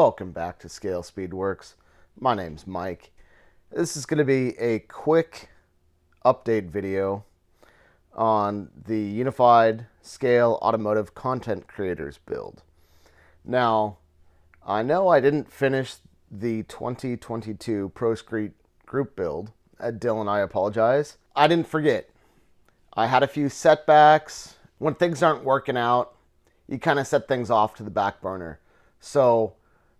Welcome back to ScaleSpeedworks. My name's Mike. This is going to be a quick update video on the Unified Scale Automotive Content Creators build. Now, I know I didn't finish the 2022 ProStreet group build. Dylan, I apologize. I didn't forget. I had a few setbacks. When things aren't working out, you kind of set things off to the back burner. So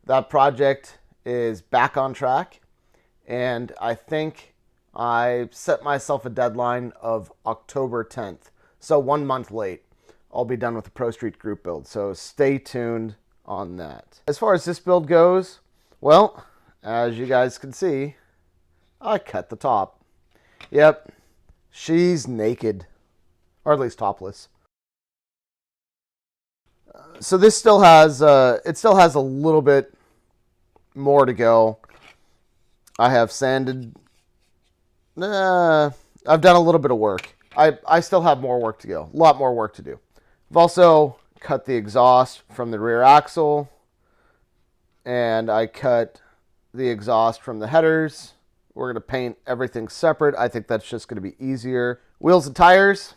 that project is back on track, and I think I set myself a deadline of October 10th. So 1 month late, I'll be done with the ProStreet group build. So stay tuned on that. As far as this build goes, well, as you guys can see, I cut the top. Yep, she's naked, or at least topless. So this still has, it still has a little bit more to go. I have sanded, I've done a little bit of work. I still have more work to go, a lot more work to do. I've also cut the exhaust from the rear axle, and I cut the exhaust from the headers. We're going to paint everything separate. I think that's just going to be easier. Wheels and tires.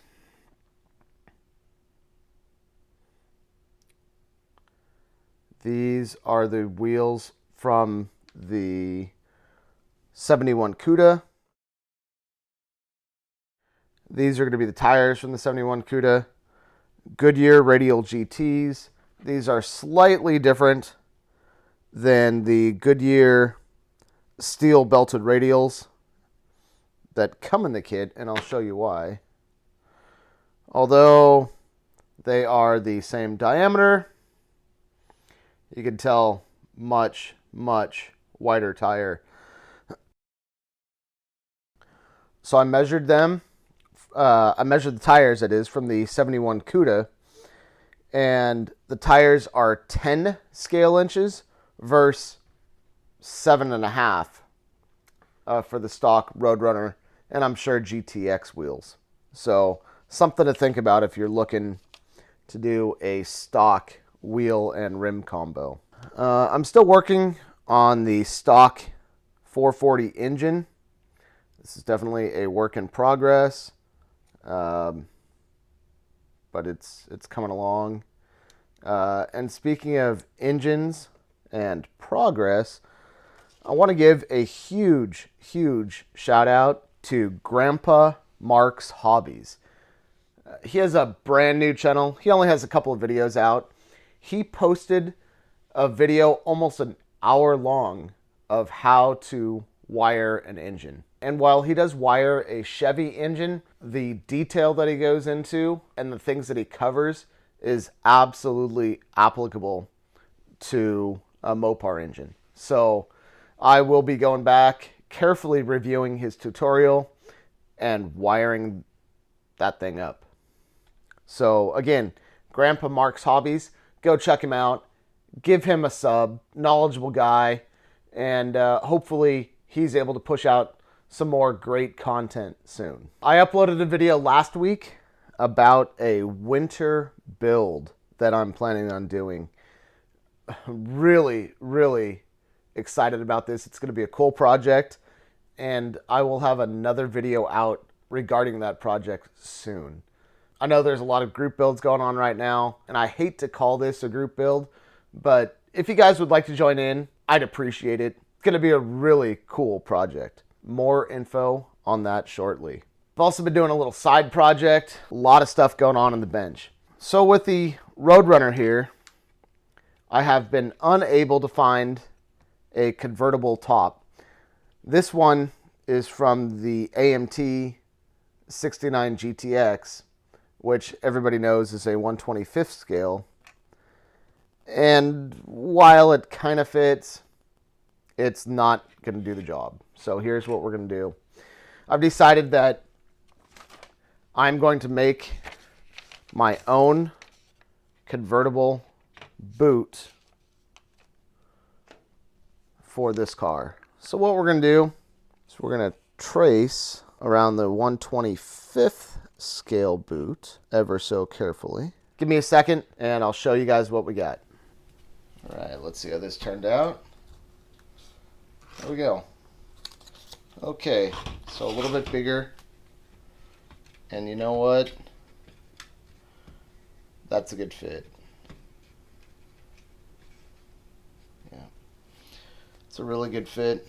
These are the wheels from the 71 CUDA. These are going to be the tires from the 71 CUDA. Goodyear radial GTs. These are slightly different than the Goodyear steel belted radials that come in the kit, and I'll show you why. Although they are the same diameter, you can tell much wider tire. So I measured them. I measured the tires, that is, from the 71 CUDA, and the tires are 10 scale inches versus 7.5 for the stock Roadrunner, and I'm sure GTX wheels. So something to think about if you're looking to do a stock wheel and rim combo. I'm still working on the stock 440 engine. This is definitely a work in progress, but it's coming along. And speaking of engines and progress, I want to give a huge shout out to GrandpaMark's Hobbies. He has a brand new channel. He only has a couple of videos out. He posted a video almost an hour long of how to wire an engine. And while he does wire a Chevy engine, the detail that he goes into and the things that he covers is absolutely applicable to a Mopar engine. So I will be going back, carefully reviewing his tutorial and wiring that thing up. So again, GrandpaMark's Hobbies, go check him out, give him a sub, knowledgeable guy, and hopefully he's able to push out some more great content soon. I uploaded a video last week about a winter build that I'm planning on doing. Really excited about this. It's going to be a cool project, and I will have another video out regarding that project soon. I know there's a lot of group builds going on right now, and I hate to call this a group build, but if you guys would like to join in, I'd appreciate it. It's going to be a really cool project. More info on that shortly. I've also been doing a little side project, a lot of stuff going on the bench. So with the Roadrunner here, I have been unable to find a convertible top. This one is from the AMT 69 GTX, which everybody knows is a 1/25th scale. And while it kind of fits, it's not going to do the job. So here's what we're going to do. I've decided that I'm going to make my own convertible boot for this car. So what we're going to do is we're going to trace around the 1/25th scale boot ever so carefully. Give me a second and I'll show you guys what we got. All right, let's see how this turned out. There we go. Okay, so a little bit bigger. And you know what? That's a good fit. Yeah. It's a really good fit.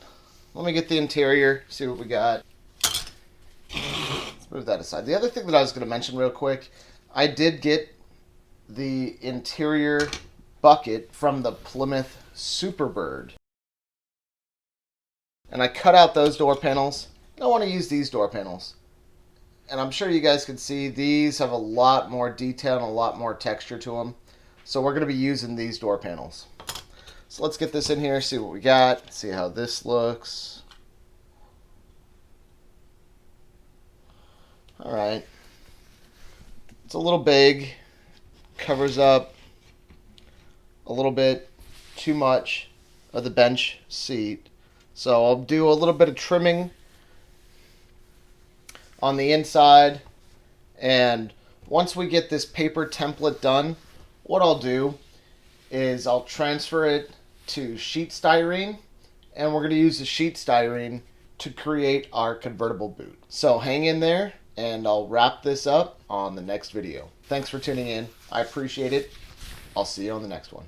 Let me get the interior, see what we got. Let's move that aside. The other thing that I was going to mention real quick, I did get the interior bucket from the Plymouth Superbird. And I cut out those door panels. I want to use these door panels. And I'm sure you guys can see these have a lot more detail and a lot more texture to them. So we're going to be using these door panels. So let's get this in here, see what we got, see how this looks. All right. It's a little big, covers up a little bit too much of the bench seat. So I'll do a little bit of trimming on the inside, and once we get this paper template done, what I'll do is I'll transfer it to sheet styrene, and we're going to use the sheet styrene to create our convertible boot. So hang in there, and I'll wrap this up on the next video. Thanks for tuning in. I appreciate it. I'll see you on the next one.